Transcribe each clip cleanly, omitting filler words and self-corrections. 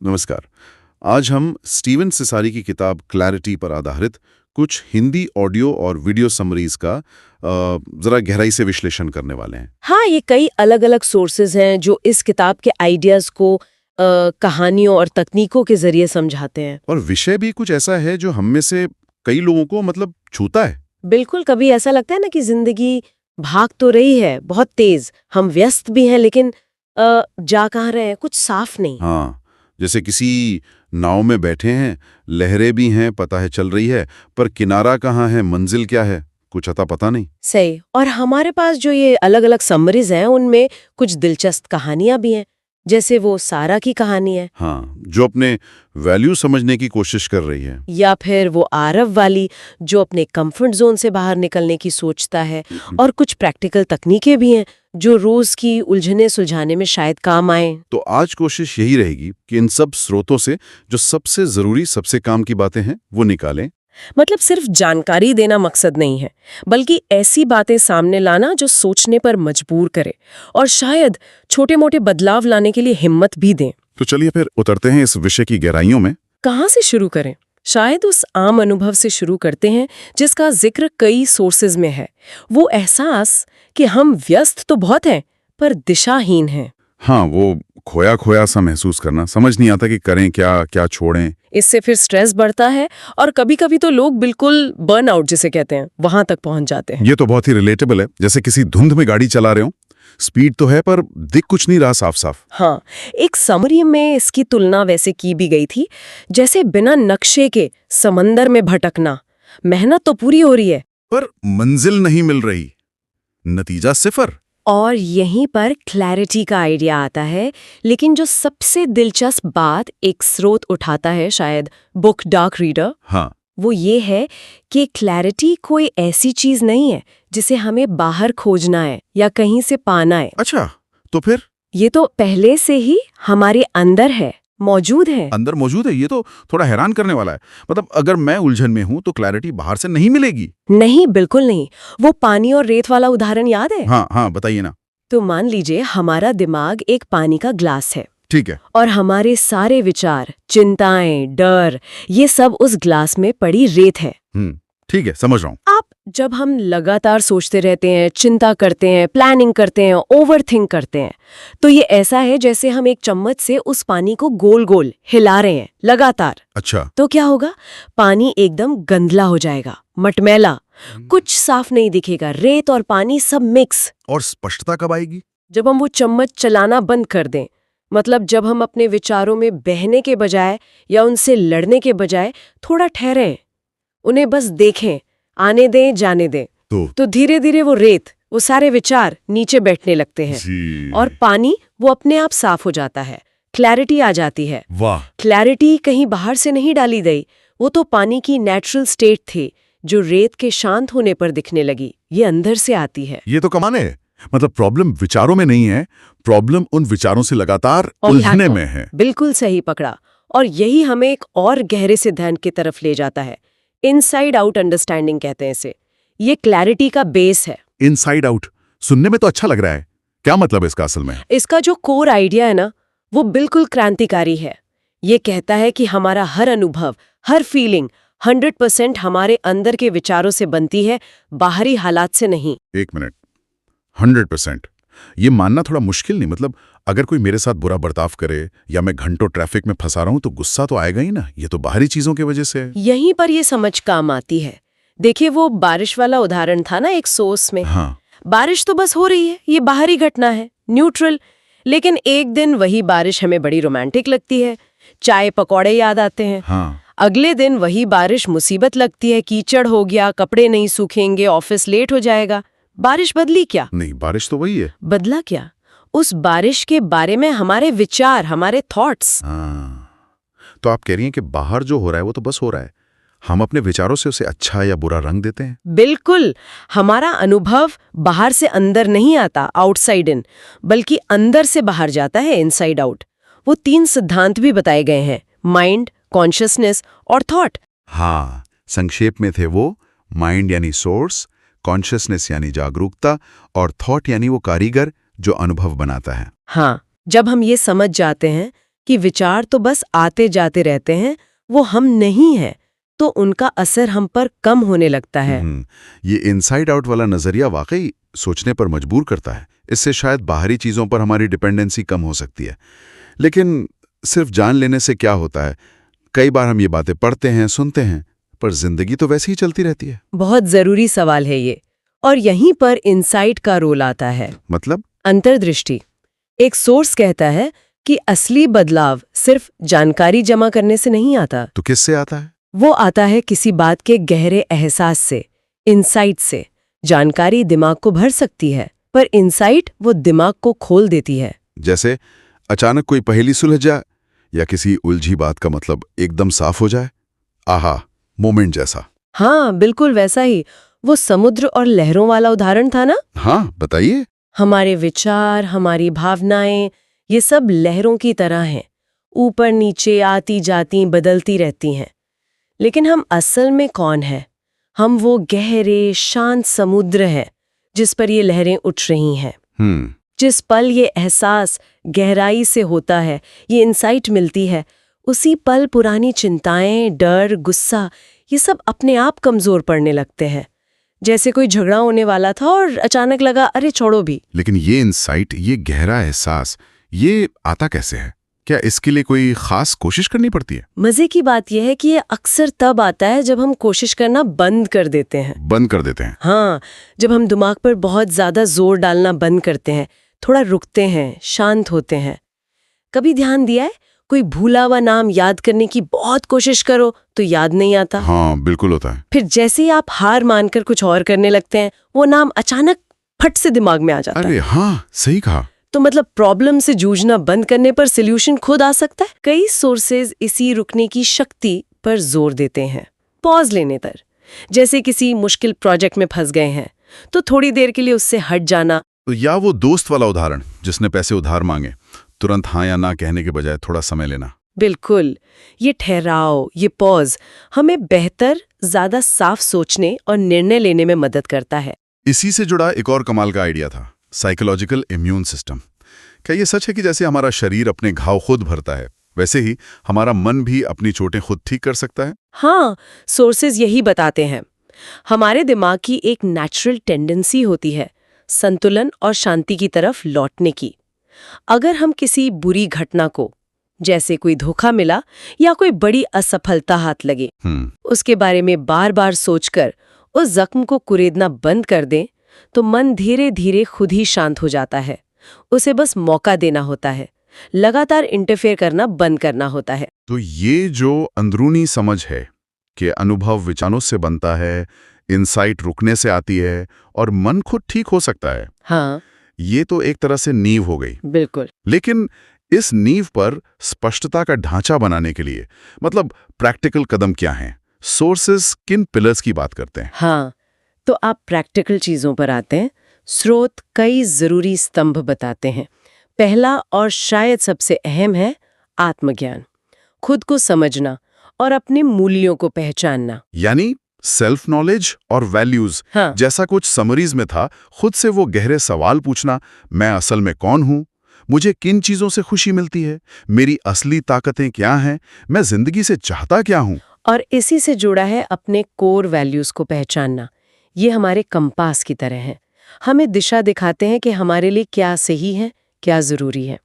नमस्कार। आज हम स्टीवन सिसारी की किताब क्लैरिटी पर आधारित कुछ हिंदी ऑडियो और वीडियो समरीज का जरा गहराई से विश्लेषण करने वाले हैं। हाँ, ये कई अलग-अलग सोर्सेज हैं जो इस किताब के आइडियाज को कहानियों और तकनीकों के जरिए समझाते हैं। और विषय भी कुछ ऐसा है जो हम में से कई लोगों को छूता है। बिल्कुल, कभी ऐसा लगता है ना कि जिंदगी भाग तो रही है बहुत तेज, हम व्यस्त भी हैं लेकिन जा कहाँ रहे हैं कुछ साफ नहीं। हाँ, जैसे किसी नाव में बैठे हैं, लहरें भी हैं, पता है चल रही है, पर किनारा कहाँ है, मंजिल क्या है, कुछ अता पता नहीं। सही। और हमारे पास जो ये अलग-अलग समरीज हैं उनमें कुछ दिलचस्प कहानियां भी हैं, जैसे वो सारा की कहानी है। हाँ, जो अपने वैल्यू समझने की कोशिश कर रही है। या फिर वो आरव वाली जो अपने कंफर्ट जोन से बाहर निकलने की सोचता है। और कुछ प्रैक्टिकल तकनीकें भी हैं जो रोज की उलझने सुलझाने में शायद काम आए। तो आज कोशिश यही रहेगी कि इन सब स्रोतों से जो सबसे जरूरी, सबसे काम की बातें हैं वो निकालें। मतलब सिर्फ जानकारी देना मकसद नहीं है, बल्कि ऐसी बातें सामने लाना जो सोचने पर मजबूर करे और शायद छोटे मोटे बदलाव लाने के लिए हिम्मत भी दें। तो चलिए फिर उतरते हैं इस विषय की गहराइयों में। कहाँ से शुरू करें? शायद उस आम अनुभव से शुरू करते हैं जिसका जिक्र कई सोर्सेज में है, वो एहसास कि हम व्यस्त तो बहुत हैं पर दिशाहीन हैं। हाँ, वो खोया खोया सा महसूस करना, समझ नहीं आता कि करें क्या, क्या छोड़ें। इससे फिर स्ट्रेस बढ़ता है और कभी-कभी तो लोग बिल्कुल बर्नआउट जिसे कहते हैं वहां तक पहुंच जाते हैं। ये तो बहुत ही रिलेटेबल है, जैसे किसी धुंध में गाड़ी चला रहे हो, स्पीड तो है पर दिख कुछ नहीं रहा साफ साफ। हाँ, एक समरी में इसकी तुलना वैसे की भी गई थी जैसे बिना नक्शे के समंदर में भटकना। मेहनत तो पूरी हो रही है पर मंजिल नहीं मिल रही, नतीजा सिफर। और यहीं पर क्लैरिटी का आइडिया आता है। लेकिन जो सबसे दिलचस्प बात एक स्रोत उठाता है, शायद बुक डार्क रीडर, हाँ, वो ये है कि क्लैरिटी कोई ऐसी चीज नहीं है जिसे हमें बाहर खोजना है या कहीं से पाना है। अच्छा, तो फिर ये तो पहले से ही हमारे अंदर है, मौजूद है। अंदर मौजूद है। ये तो थोड़ा हैरान करने वाला है। अगर मैं उलझन में हूं तो क्लैरिटी बाहर से नहीं मिलेगी। नहीं, बिल्कुल नहीं। वो पानी और रेत वाला उदाहरण याद है? हाँ हाँ, बताइए ना। तो मान लीजिए हमारा दिमाग एक पानी का ग्लास है। ठीक है। और हमारे सारे विचार, चिंताएं, डर, ये सब उस ग्लास में पड़ी रेत है। ठीक है, समझ रहा हूँ। जब हम लगातार सोचते रहते हैं, चिंता करते हैं, प्लानिंग करते हैं, ओवरथिंक करते हैं, तो ये ऐसा है जैसे हम एक चम्मच से उस पानी को गोल गोल हिला रहे हैं लगातार। अच्छा। तो क्या होगा? पानी एकदम गंदला हो जाएगा, मटमैला, कुछ साफ नहीं दिखेगा, रेत और पानी सब मिक्स। और स्पष्टता कब आएगी? जब हम वो चम्मच चलाना बंद कर दें, मतलब जब हम अपने विचारों में बहने के बजाय या उनसे लड़ने के बजाय थोड़ा ठहरें, उन्हें बस देखें, आने दें, जाने दें, तो धीरे धीरे वो रेत, वो सारे विचार नीचे बैठने लगते हैं और पानी वो अपने आप साफ हो जाता है, क्लैरिटी आ जाती है। वाह! क्लैरिटी कहीं बाहर से नहीं डाली गई, वो तो पानी की नेचुरल स्टेट थी जो रेत के शांत होने पर दिखने लगी। ये अंदर से आती है। ये तो कमाल है। प्रॉब्लम विचारों में नहीं है, प्रॉब्लम उन विचारों से लगातार उलझने में है। बिल्कुल सही पकड़ा। और यही हमें एक और गहरे सिद्धांत की तरफ ले जाता है। इनसाइड आउट अंडरस्टैंडिंग कहते हैं इसे। ये क्लैरिटी का बेस है। इनसाइड आउट सुनने में तो अच्छा लग रहा है, क्या मतलब इसका असल में? इसका जो कोर आइडिया है ना, वो बिल्कुल क्रांतिकारी है। ये कहता है कि हमारा हर अनुभव, हर फीलिंग 100% हमारे अंदर के विचारों से बनती है, बाहरी हालात से नहीं। एक मिनट, 100%? ये मानना थोड़ा मुश्किल नहीं? अगर कोई मेरे साथ बुरा बर्ताव करे या मैं घंटों ट्रैफिक में फंसा रहा हूं तो गुस्सा तो आएगा ही ना। ये तो बाहरी चीजों की वजह से है। यहीं पर ये समझ काम आती है। देखिए वो बारिश वाला उदाहरण था ना एक सोर्स में। हाँ। बारिश तो बस हो रही है, ये बाहरी घटना है, न्यूट्रल। लेकिन एक दिन वही बारिश हमें बड़ी रोमांटिक लगती है, चाय पकौड़े याद आते हैं। हाँ। अगले दिन वही बारिश मुसीबत लगती है, कीचड़ हो गया, कपड़े नहीं सूखेंगे, ऑफिस लेट हो जाएगा। बारिश बदली क्या? नहीं, बारिश तो वही है। बदला क्या? उस बारिश के बारे में हमारे विचार, हमारे थॉट्स। तो आप कह रही हैं कि बाहर जो हो रहा है वो तो बस हो रहा है, हम अपने विचारों से उसे अच्छा या बुरा रंग देते हैं। बिल्कुल। हमारा अनुभव बाहर से अंदर नहीं आता, आउटसाइड इन, बल्कि अंदर से बाहर जाता है, इनसाइड आउट। वो 3 सिद्धांत भी बताए गए हैं, माइंड, कॉन्शियसनेस और थॉट। हाँ, संक्षेप में थे वो माइंड यानी सोर्स, कॉन्शियसनेस यानी जागरूकता और थॉट यानी वो कारीगर जो अनुभव बनाता है। हाँ, जब हम ये समझ जाते हैं कि विचार तो बस आते जाते रहते हैं, वो हम नहीं हैं, तो उनका असर हम पर कम होने लगता है। ये इनसाइड आउट वाला नजरिया वाकई सोचने पर मजबूर करता है। इससे शायद बाहरी चीजों पर हमारी डिपेंडेंसी कम हो सकती है। लेकिन सिर्फ जान लेने से क्या होता है? कई बार हम ये बातें पढ़ते हैं, सुनते हैं, पर जिंदगी तो वैसे ही चलती रहती है। बहुत जरूरी सवाल है ये, और यहीं पर इनसाइट का रोल आता है। मतलब? अंतर्दृष्टि। एक सोर्स कहता है कि असली बदलाव सिर्फ जानकारी जमा करने से नहीं आता। तो किससे आता है? वो आता है किसी बात के गहरे एहसास से, इनसाइट से। जानकारी दिमाग को भर सकती है, पर इनसाइट वो दिमाग को खोल देती है। जैसे अचानक कोई पहेली सुलझ जाए या किसी उलझी बात का मतलब एकदम साफ हो जाए। आहा, मोमेंट जैसा। हाँ, बिल्कुल वैसा ही। वो समुद्र और लहरों वाला उदाहरण था ना? हाँ, बताइए। हमारे विचार, हमारी भावनाएं, ये सब लहरों की तरह हैं, ऊपर नीचे आती जाती, बदलती रहती हैं। लेकिन हम असल में कौन हैं? हम वो गहरे शांत समुद्र हैं जिस पर ये लहरें उठ रही हैं। जिस पल ये एहसास गहराई से होता है, ये इंसाइट मिलती है, उसी पल पुरानी चिंताएं, डर, गुस्सा, ये सब अपने आप कमजोर पड़ने लगते हैं। जैसे कोई झगड़ा होने वाला था और अचानक लगा, अरे छोड़ो भी। लेकिन ये इंसाइट, ये गहरा एहसास, ये आता कैसे है? क्या इसके लिए कोई खास कोशिश करनी पड़ती है? मजे की बात यह है कि ये अक्सर तब आता है जब हम कोशिश करना बंद कर देते हैं। बंद कर देते हैं? हाँ, जब हम दिमाग पर बहुत ज्यादा जोर डालना बंद करते हैं, थोड़ा रुकते हैं, शांत होते हैं। कभी ध्यान दिया है, कोई भूला हुआ नाम याद करने की बहुत कोशिश करो तो याद नहीं आता। हाँ, बिल्कुल होता है। फिर जैसे ही आप हार मानकर कुछ और करने लगते हैं, वो नाम अचानक फट से दिमाग में आ जाता है। अरे हाँ, सही कहा। तो मतलब प्रॉब्लम से जूझना बंद करने पर सॉल्यूशन खुद आ सकता है। कई सोर्सेज इसी रुकने की शक्ति पर जोर देते हैं, पॉज लेने पर। जैसे किसी मुश्किल प्रोजेक्ट में फंस गए हैं तो थोड़ी देर के लिए उससे हट जाना। तो या वो दोस्त वाला उदाहरण जिसने पैसे उधार मांगे, तुरंत हाँ या ना कहने के बजाय थोड़ा समय लेना। बिल्कुल, ये ठहराव, ये पॉज हमें बेहतर, ज्यादा साफ सोचने और निर्णय लेने में मदद करता है। इसी से जुड़ा एक और कमाल का आइडिया था, साइकोलॉजिकल इम्यून सिस्टम। क्या ये सच है कि जैसे हमारा शरीर अपने घाव खुद भरता है, वैसे ही हमारा मन भी अपनी चोटें खुद ठीक कर सकता है? हाँ, सोर्सेज यही बताते हैं। हमारे दिमाग की एक नेचुरल टेंडेंसी होती है संतुलन और शांति की तरफ लौटने की। अगर हम किसी बुरी घटना को, जैसे कोई धोखा मिला या कोई बड़ी असफलता हाथ लगे, उसके बारे में बार बार सोचकर उस जख्म को कुरेदना बंद कर दें, तो मन धीरे धीरे खुद ही शांत हो जाता है। उसे बस मौका देना होता है, लगातार इंटरफेयर करना बंद करना होता है। तो ये जो अंदरूनी समझ है कि अनुभव विचारों से बनता है, इंसाइट रुकने से आती है और मन खुद ठीक हो सकता है। हाँ, ये तो एक तरह से नींव हो गई। बिल्कुल। लेकिन इस नींव पर स्पष्टता का ढांचा बनाने के लिए, मतलब प्रैक्टिकल कदम क्या हैं? सोर्सेस किन पिलर्स की बात करते हैं? हाँ, तो आप प्रैक्टिकल चीजों पर आते हैं। स्रोत कई जरूरी स्तंभ बताते हैं। पहला और शायद सबसे अहम है आत्मज्ञान, खुद को समझना और अपने मूल्यों को पहचानना। यानी सेल्फ नॉलेज और वैल्यूज। हाँ। जैसा कुछ समरीज में था, खुद से वो गहरे सवाल पूछना, मैं असल में कौन हूं, मुझे किन चीजों से खुशी मिलती है, मेरी असली ताकतें क्या हैं, मैं जिंदगी से चाहता क्या हूं। और इसी से जुड़ा है अपने कोर वैल्यूज को पहचानना। ये हमारे कंपास की तरह हैं, हमें दिशा दिखाते हैं कि हमारे लिए क्या सही है, क्या जरूरी है।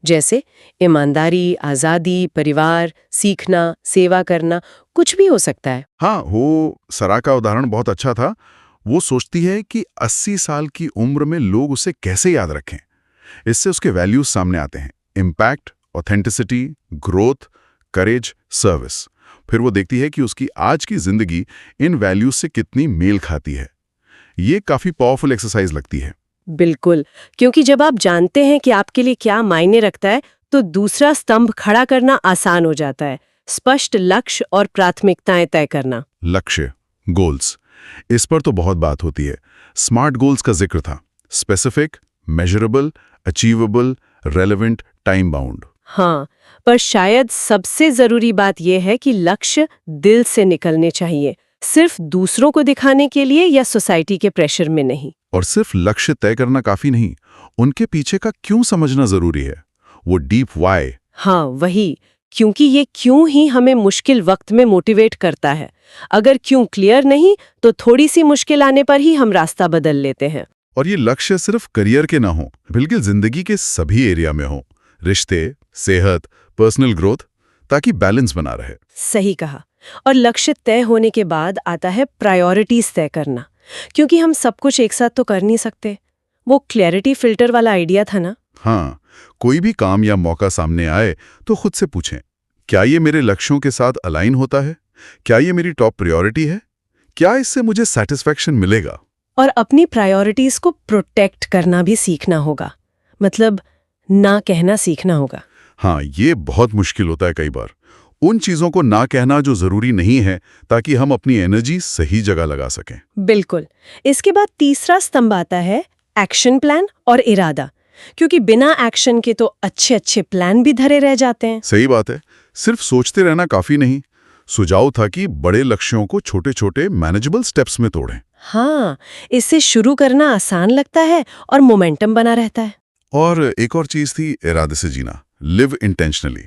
जैसे ईमानदारी, आज़ादी, परिवार, सीखना, सेवा करना, कुछ भी हो सकता है। हाँ, वो सरा का उदाहरण बहुत अच्छा था। वो सोचती है कि 80 साल की उम्र में लोग उसे कैसे याद रखें। इससे उसके वैल्यूज सामने आते हैं, इम्पैक्ट, ऑथेंटिसिटी, ग्रोथ, करेज, सर्विस। फिर वो देखती है कि उसकी आज की जिंदगी इन वैल्यूज से कितनी मेल खाती है। ये काफी पावरफुल एक्सरसाइज लगती है। बिल्कुल, क्योंकि जब आप जानते हैं कि आपके लिए क्या मायने रखता है, तो दूसरा स्तंभ खड़ा करना आसान हो जाता है। स्पष्ट लक्ष्य और प्राथमिकताएं तय करना। लक्ष्य, गोल्स, इस पर तो बहुत बात होती है। स्मार्ट गोल्स का जिक्र था, specific, measurable, achievable, relevant, time bound. हाँ, पर शायद सबसे जरूरी बात यह है कि लक्ष्य दिल से निकलने चाहिए, सिर्फ दूसरों को दिखाने के लिए या सोसाइटी के प्रेशर में नहीं। और सिर्फ लक्ष्य तय करना काफी नहीं, उनके पीछे का क्यों समझना जरूरी है। वो डीप वाई, हाँ वही, क्योंकि ये क्यों ही हमें मुश्किल वक्त में मोटिवेट करता है। अगर क्यों क्लियर नहीं तो थोड़ी सी मुश्किल आने पर ही हम रास्ता बदल लेते हैं। और ये लक्ष्य सिर्फ करियर के ना हो, बल्कि जिंदगी के सभी एरिया में हो, रिश्ते, सेहत, पर्सनल ग्रोथ, ताकि बैलेंस बना रहे। सही कहा। और लक्ष्य तय होने के बाद आता है प्रायोरिटीज तय करना, क्योंकि हम सब कुछ एक साथ तो कर नहीं सकते। वो क्लैरिटी फिल्टर वाला आइडिया था ना। हाँ, कोई भी काम या मौका सामने आए तो खुद से पूछें, क्या ये मेरे लक्ष्यों के साथ अलाइन होता है? क्या ये मेरी टॉप प्रायोरिटी है? क्या इससे मुझे सेटिस्फैक्शन मिलेगा? और अपनी प्रायोरिटीज को प्रोटेक्ट करना भी सीखना होगा, मतलब ना कहना सीखना होगा। हाँ, ये बहुत मुश्किल होता है कई बार। उन चीजों को ना कहना जो जरूरी नहीं है, ताकि हम अपनी एनर्जी सही जगह लगा सकें। बिल्कुल। इसके बाद तीसरा स्तंभ आता है एक्शन प्लान और इरादा, क्योंकि बिना एक्शन के तो अच्छे अच्छे प्लान भी धरे रह जाते हैं। सही बात है, सिर्फ सोचते रहना काफी नहीं। सुझाव था कि बड़े लक्ष्यों को छोटे छोटे मैनेजेबल स्टेप्स में तोड़ें। हाँ, इससे शुरू करना आसान लगता है और मोमेंटम बना रहता है। और एक और चीज थी इरादे से जीना, लिव इंटेंशनली।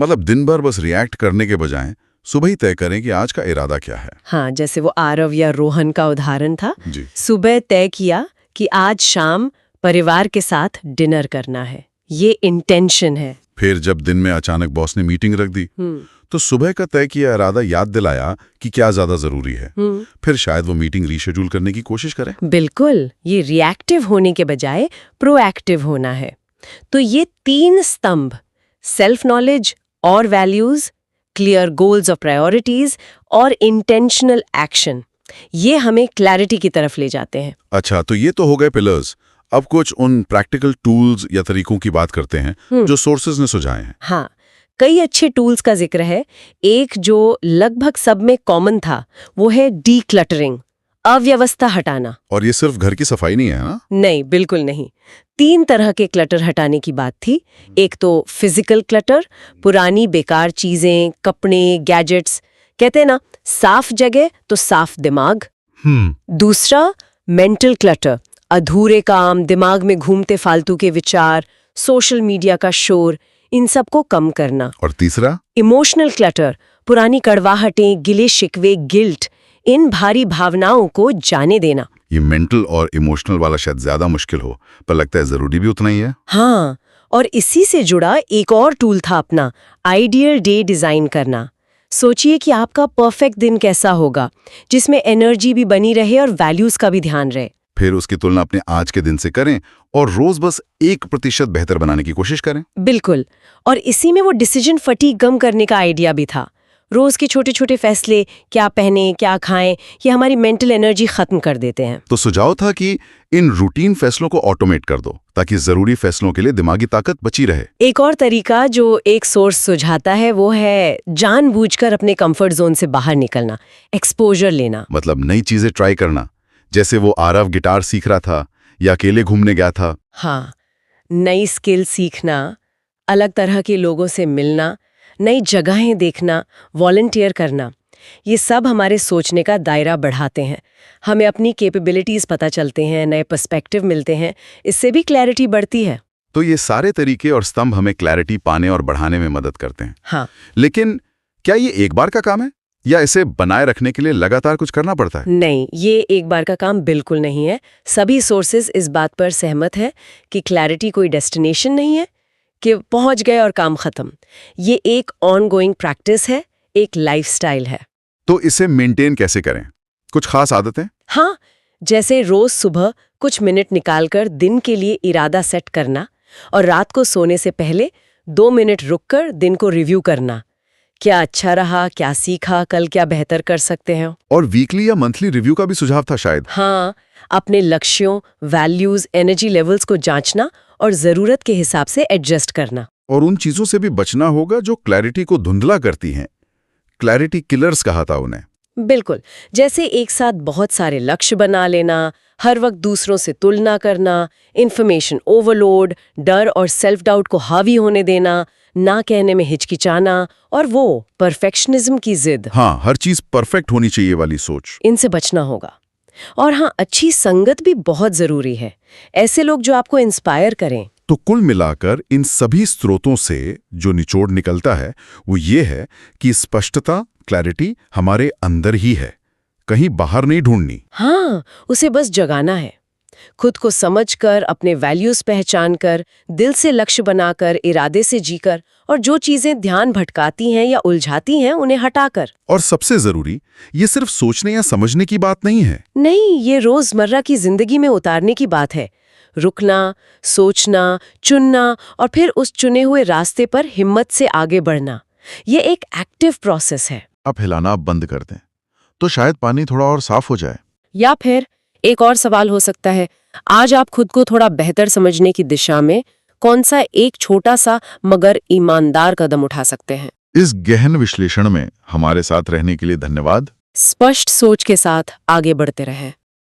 मतलब दिन भर बस रिएक्ट करने के बजाय सुबह ही तय करें कि आज का इरादा क्या है। हाँ, जैसे वो आरव या रोहन का उदाहरण था। जी। सुबह तय किया कि आज शाम परिवार के साथ डिनर करना है, ये इंटेंशन है। फिर जब दिन में अचानक बॉस ने मीटिंग रख दी, तो सुबह का तय किया इरादा याद दिलाया कि क्या ज्यादा जरूरी है। फिर शायद वो मीटिंग रीशेड्यूल करने की कोशिश करें। बिल्कुल, ये रिएक्टिव होने के बजाय प्रोएक्टिव होना है। तो ये 3 स्तंभ, सेल्फ नॉलेज और वैल्यूज, क्लियर गोल्स और प्रायोरिटीज और इंटेंशनल एक्शन, ये हमें क्लैरिटी की तरफ ले जाते हैं। अच्छा, तो ये तो हो गए पिलर्स। अब कुछ उन प्रैक्टिकल टूल्स या तरीकों की बात करते हैं जो सोर्सेज ने सुझाए हैं। हाँ, कई अच्छे टूल्स का जिक्र है। एक जो लगभग सब में कॉमन था वो है डीक्लटरिंग, अव्यवस्था हटाना। और ये सिर्फ घर की सफाई नहीं है ना? नहीं, बिल्कुल नहीं। 3 तरह के क्लटर हटाने की बात थी। एक तो फिजिकल क्लटर, पुरानी बेकार चीजें, कपड़े, गैजेट्स, कहते हैं ना साफ जगह तो साफ दिमाग। दूसरा मेंटल क्लटर, अधूरे काम, दिमाग में घूमते फालतू के विचार, सोशल मीडिया का शोर, इन सब को कम करना। और तीसरा इमोशनल क्लटर, पुरानी कड़वाहटें, गिले शिकवे, गिल्ट, इन भारी भावनाओं को जाने देना। ये मेंटल और इमोशनल वाला शायद ज्यादा मुश्किल हो, पर लगता है जरूरी भी उतना ही है। हाँ, और इसी से जुड़ा एक और टूल था अपना, आइडियल डे डिजाइन करना। सोचिए कि आपका परफेक्ट दिन कैसा होगा, जिसमें एनर्जी भी बनी रहे और वैल्यूज का भी ध्यान रहे। फिर उसकी तुलना अपने आज के दिन से करें और रोज बस 1% बेहतर बनाने की कोशिश करें। बिल्कुल, और इसी में वो डिसीजन फटीग कम करने का आइडिया भी था। रोज के छोटे छोटे फैसले, क्या पहने, क्या खाएं, ये हमारी मेंटल एनर्जी खत्म कर देते हैं। तो सुझाव था कि इन रूटीन फैसलों को ऑटोमेट कर दो, ताकि जरूरी फैसलों के लिए दिमागी ताकत बची रहे। एक और तरीका जो एक सोर्स सुझाता है वो है जानबूझकर अपने कंफर्ट जोन से बाहर निकलना, एक्सपोजर लेना। मतलब नई चीजें ट्राई करना, जैसे वो आरव गिटार सीख रहा था या अकेले घूमने गया था। हाँ, नई स्किल सीखना, अलग तरह के लोगों से मिलना, नई जगहें देखना, वॉलंटियर करना, ये सब हमारे सोचने का दायरा बढ़ाते हैं। हमें अपनी कैपेबिलिटीज पता चलते हैं, नए पर्सपेक्टिव मिलते हैं, इससे भी क्लैरिटी बढ़ती है। तो ये सारे तरीके और स्तंभ हमें क्लैरिटी पाने और बढ़ाने में मदद करते हैं। हाँ, लेकिन क्या ये एक बार का काम है या इसे बनाए रखने के लिए लगातार कुछ करना पड़ता है? नहीं, ये एक बार का काम बिल्कुल नहीं है। सभी सोर्सेज इस बात पर सहमत है कि क्लैरिटी कोई डेस्टिनेशन नहीं है कि पहुंच गए और काम खत्म। ये एक ऑनगोइंग प्रैक्टिस है, एक लाइफस्टाइल है। तो इसे मेंटेन कैसे करें? कुछ खास आदतें? हाँ, जैसे रोज सुबह कुछ मिनट निकालकर दिन के लिए इरादा सेट करना और रात को सोने से पहले 2 मिनट रुककर दिन को रिव्यू करना। क्या अच्छा रहा, क्या सीखा, कल क्या बेहतर कर सकते हैं। और वीकली या मंथली रिव्यू का भी सुझाव था शायद। हाँ, अपने लक्ष्यों, वैल्यूज, एनर्जी लेवल्स को जांचना और जरूरत के हिसाब से एडजस्ट करना। और उन चीजों से भी बचना होगा जो क्लैरिटी को धुंधला करती हैं। क्लैरिटी किलर्स कहा था उन्हें। बिल्कुल, जैसे एक साथ बहुत सारे लक्ष्य बना लेना, हर वक्त दूसरों से तुलना करना, इंफॉर्मेशन ओवरलोड, डर और सेल्फ डाउट को हावी होने देना, ना कहने में हिचकिचाना और वो परफेक्शनिज्म की जिद। हाँ, हर चीज परफेक्ट होनी चाहिए वाली सोच। इनसे बचना होगा। और हाँ, अच्छी संगत भी बहुत जरूरी है। ऐसे लोग जो आपको इंस्पायर करें, तो कुल मिलाकर इन सभी स्रोतों से जो निचोड़ निकलता है वो ये है कि स्पष्टता, क्लैरिटी हमारे अंदर ही है, कहीं बाहर नहीं ढूंढनी। हाँ, उसे बस जगाना है। खुद को समझकर, अपने वैल्यूज पहचान कर, दिल से लक्ष्य बनाकर, इरादे से जीकर, और जो चीजें ध्यान भटकाती हैं या उलझाती हैं उन्हें हटाकर। और सबसे जरूरी, ये सिर्फ सोचने या समझने की बात नहीं है। नहीं, ये रोजमर्रा की जिंदगी में उतारने की बात है। रुकना, सोचना, चुनना और फिर उस चुने हुए रास्ते पर हिम्मत से आगे बढ़ना। ये एक एक्टिव प्रोसेस है। आप हिलाना आप बंद कर दें तो शायद पानी थोड़ा और साफ हो जाए। या फिर एक और सवाल हो सकता है, आज आप खुद को थोड़ा बेहतर समझने की दिशा में कौन सा एक छोटा सा मगर ईमानदार कदम उठा सकते हैं? इस गहन विश्लेषण में हमारे साथ रहने के लिए धन्यवाद। स्पष्ट सोच के साथ आगे बढ़ते रहें।